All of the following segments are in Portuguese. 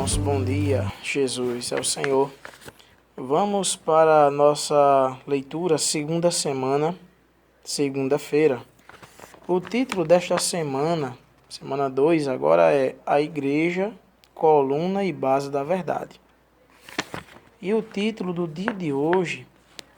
irmãos, bom dia. Jesus é o Senhor. Vamos para a nossa leitura, segunda semana, segunda-feira. O título desta semana, semana 2, agora é A Igreja, Coluna e Base da Verdade. E o título do dia de hoje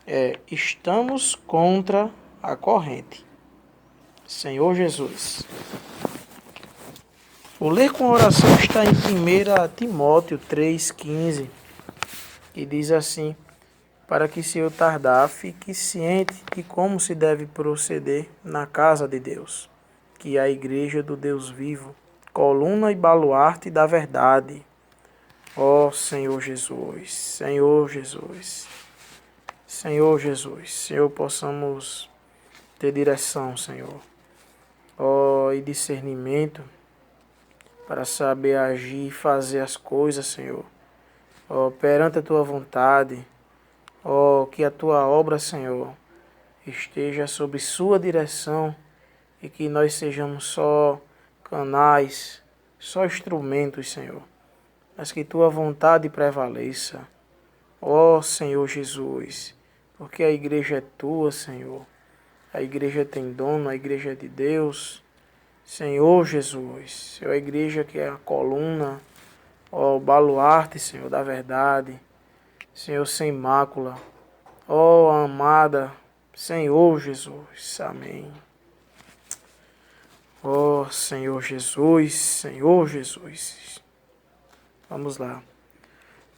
é Estamos contra a corrente. Senhor Jesus. O ler com oração está em 1 Timóteo 3,15, que diz assim: para que se eu tardar, fique ciente de como se deve proceder na casa de Deus, que é a igreja do Deus vivo, coluna e baluarte da verdade. Ó Senhor Jesus, Senhor Jesus, Senhor Jesus, Senhor, possamos ter direção, Senhor, ó, e discernimento, para saber agir e fazer as coisas, Senhor. Ó, perante a Tua vontade, ó, que a Tua obra, Senhor, esteja sob Sua direção e que nós sejamos só canais, só instrumentos, Senhor. Mas que Tua vontade prevaleça, ó Senhor Jesus, porque a igreja é Tua, Senhor. A igreja tem dono, a igreja é de Deus. Senhor Jesus, Senhor, a igreja que é a coluna, ó, o baluarte, Senhor, da verdade, Senhor, sem mácula, ó, amada, Senhor Jesus, amém. Ó, Senhor Jesus, Senhor Jesus. Vamos lá.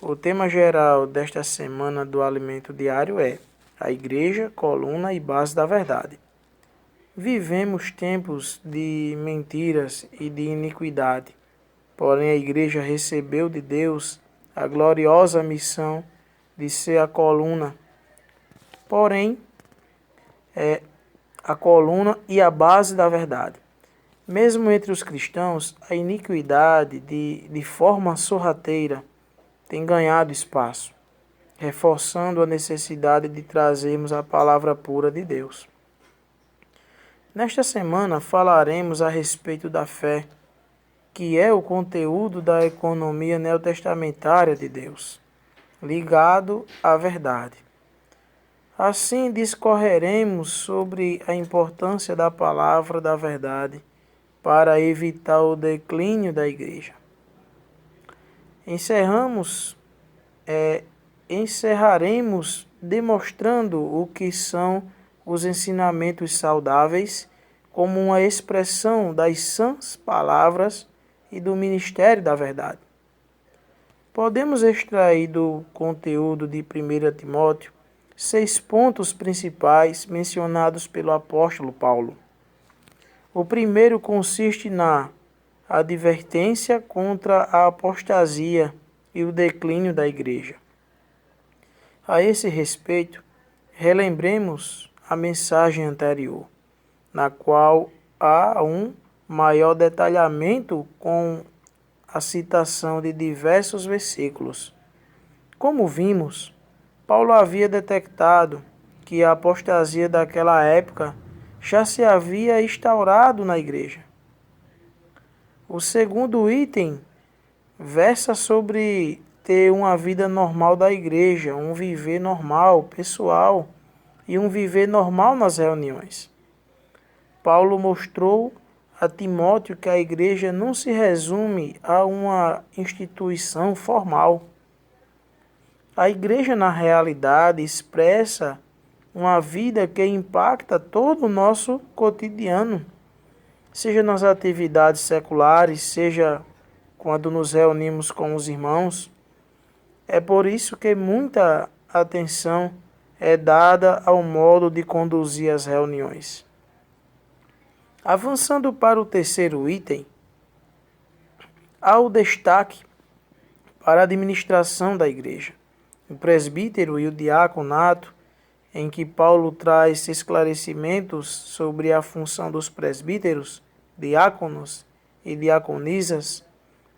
O tema geral desta semana do alimento diário é a igreja, coluna e base da verdade. Vivemos tempos de mentiras e de iniquidade, porém a igreja recebeu de Deus a gloriosa missão de ser a coluna, porém é a coluna e a base da verdade. Mesmo entre os cristãos, a iniquidade de forma sorrateira tem ganhado espaço, reforçando a necessidade de trazermos a palavra pura de Deus. Nesta semana falaremos a respeito da fé, que é o conteúdo da economia neotestamentária de Deus, ligado à verdade. Assim discorreremos sobre a importância da palavra da verdade para evitar o declínio da igreja. Encerraremos demonstrando o que são os ensinamentos saudáveis como uma expressão das sãs palavras e do ministério da verdade. Podemos extrair do conteúdo de 1 Timóteo 6 pontos principais mencionados pelo apóstolo Paulo. O primeiro consiste na advertência contra a apostasia e o declínio da igreja. A esse respeito, relembremos a mensagem anterior, na qual há um maior detalhamento com a citação de diversos versículos. Como vimos, Paulo havia detectado que a apostasia daquela época já se havia instaurado na igreja. O segundo item versa sobre ter uma vida normal da igreja, um viver normal, pessoal, e um viver normal nas reuniões. Paulo mostrou a Timóteo que a igreja não se resume a uma instituição formal. A igreja, na realidade, expressa uma vida que impacta todo o nosso cotidiano, seja nas atividades seculares, seja quando nos reunimos com os irmãos. É por isso que muita atenção é dada ao modo de conduzir as reuniões. Avançando para o terceiro item, há o destaque para a administração da igreja, o presbítero e o diaconato, em que Paulo traz esclarecimentos sobre a função dos presbíteros, diáconos e diaconisas,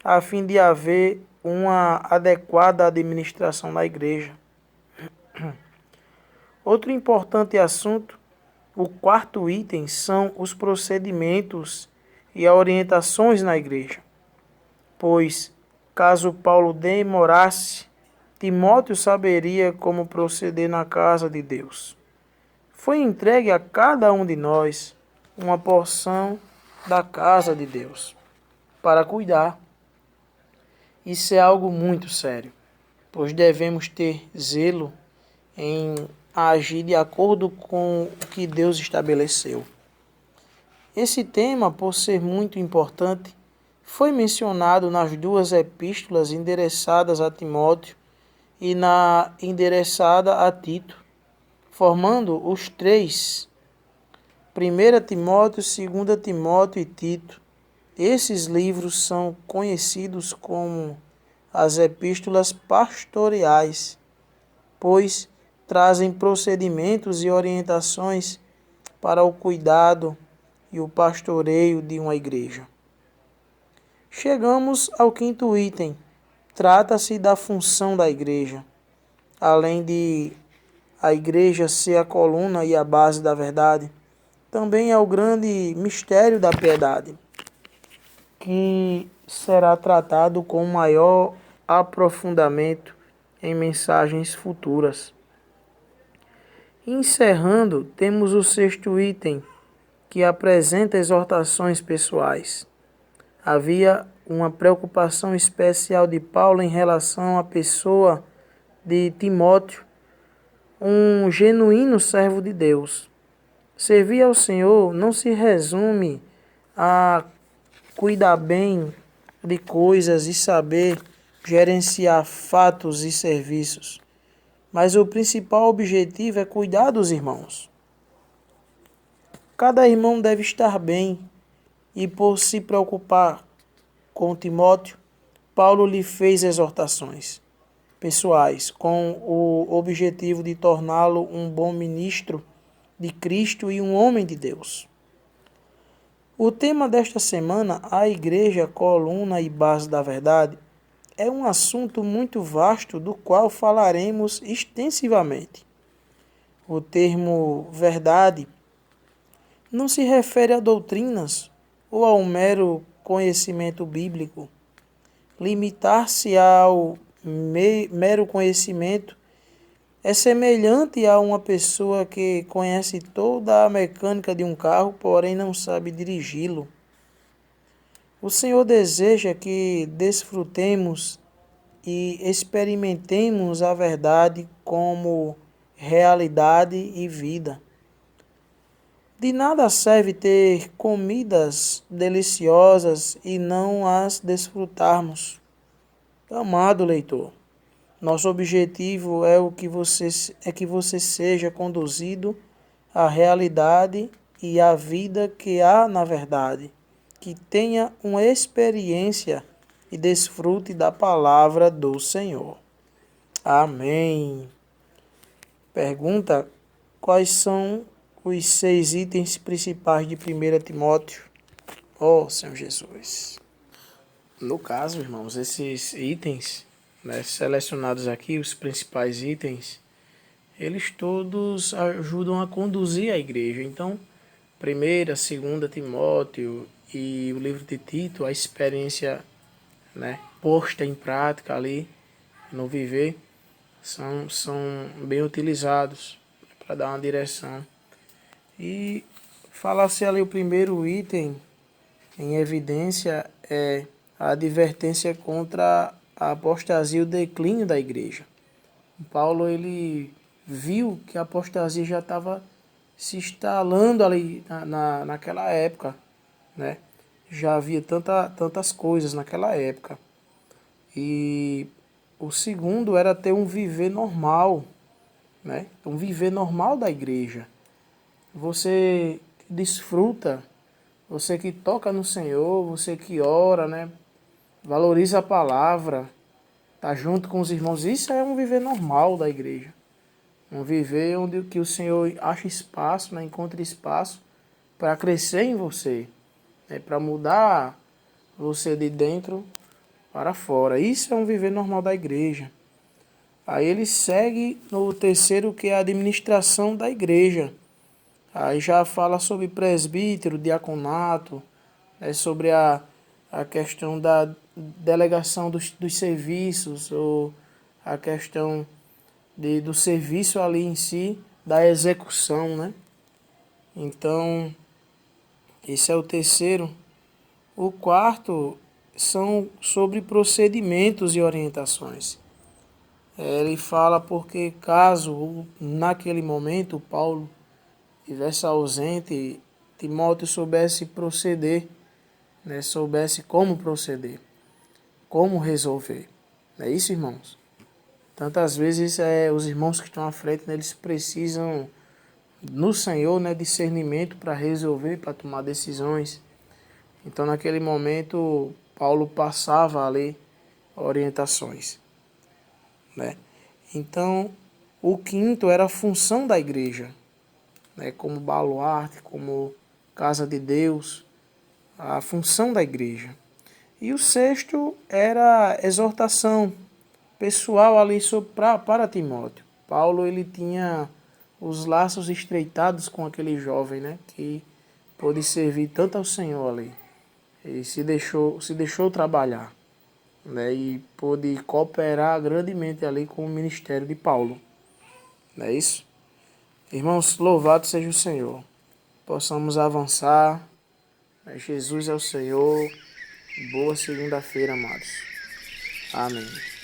a fim de haver uma adequada administração da igreja. Outro importante assunto, o quarto item, são os procedimentos e orientações na igreja, pois Caso Paulo demorasse, Timóteo saberia como proceder na casa de Deus. Foi entregue a cada um de nós uma porção da casa de Deus para cuidar. Isso é algo muito sério, pois devemos ter zelo em agir de acordo com o que Deus estabeleceu. Esse tema, por ser muito importante, foi mencionado nas duas epístolas endereçadas a Timóteo e na endereçada a Tito, formando os três: 1 Timóteo, 2 Timóteo e Tito. Esses livros são conhecidos como as epístolas pastoreais, pois trazem procedimentos e orientações para o cuidado e o pastoreio de uma igreja. Chegamos ao quinto item. Trata-se da função da igreja. Além de a igreja ser a coluna e a base da verdade, também é o grande mistério da piedade, que será tratado com maior aprofundamento em mensagens futuras. Encerrando, temos o sexto item, que apresenta exortações pessoais. Havia uma preocupação especial de Paulo em relação à pessoa de Timóteo, um genuíno servo de Deus. Servir ao Senhor não se resume a cuidar bem de coisas e saber gerenciar fatos e serviços, mas o principal objetivo é cuidar dos irmãos. Cada irmão deve estar bem, e por se preocupar com Timóteo, Paulo lhe fez exortações pessoais com o objetivo de torná-lo um bom ministro de Cristo e um homem de Deus. O tema desta semana, a igreja, coluna e base da verdade, é um assunto muito vasto do qual falaremos extensivamente. O termo verdade não se refere a doutrinas ou a um mero conhecimento bíblico. Limitar-se ao mero conhecimento é semelhante a uma pessoa que conhece toda a mecânica de um carro, porém não sabe dirigi-lo. O Senhor deseja que desfrutemos e experimentemos a verdade como realidade e vida. De nada serve ter comidas deliciosas e não as desfrutarmos. Amado leitor, nosso objetivo é que você seja conduzido à realidade e à vida que há na verdade, que tenha uma experiência e desfrute da palavra do Senhor. Amém. Pergunta: quais são os 6 itens principais de 1 Timóteo? Oh, Senhor Jesus. No caso, irmãos, esses itens, né, selecionados aqui, os principais itens, eles todos ajudam a conduzir a igreja. Então, 1ª, 2ª Timóteo e o livro de Tito, a experiência, né, posta em prática ali, no viver, são bem utilizados para dar uma direção. E falar-se ali o primeiro item em evidência é a advertência contra a apostasia e o declínio da igreja. Paulo ele viu que a apostasia já estava se instalando ali naquela época, né? Já havia tantas coisas naquela época. E o segundo era ter um viver normal, né? Um viver normal da igreja. Você desfruta, você que toca no Senhor, você que ora, né? Valoriza a palavra, tá junto com os irmãos. Isso é um viver normal da igreja. Um viver onde que o Senhor acha espaço, né? Encontra espaço para crescer em você, né? Para mudar você de dentro para fora. Isso é um viver normal da igreja. Aí ele segue no terceiro, que é a administração da igreja. Aí já fala sobre presbítero, diaconato, né, sobre a questão delegação dos serviços, ou a questão do serviço ali em si, da execução, né? Então, esse é o terceiro. O quarto são sobre procedimentos e orientações. Ele fala porque caso naquele momento Paulo estivesse ausente, Timóteo soubesse proceder, né? Soubesse como proceder, como resolver. Não é isso, irmãos? Tantas vezes os irmãos que estão à frente, né, eles precisam no Senhor, né, discernimento para resolver, para tomar decisões. Então, naquele momento, Paulo passava ali orientações, né? Então, o quinto era a função da igreja, né, como baluarte, como casa de Deus, a função da igreja. E o sexto era a exortação pessoal ali para Timóteo. Paulo ele tinha os laços estreitados com aquele jovem, né, que pôde servir tanto ao Senhor ali. E se deixou trabalhar, né, e pôde cooperar grandemente ali com o ministério de Paulo. Não é isso? Irmãos, louvado seja o Senhor. Possamos avançar. Jesus é o Senhor. Boa segunda-feira, amados. Amém.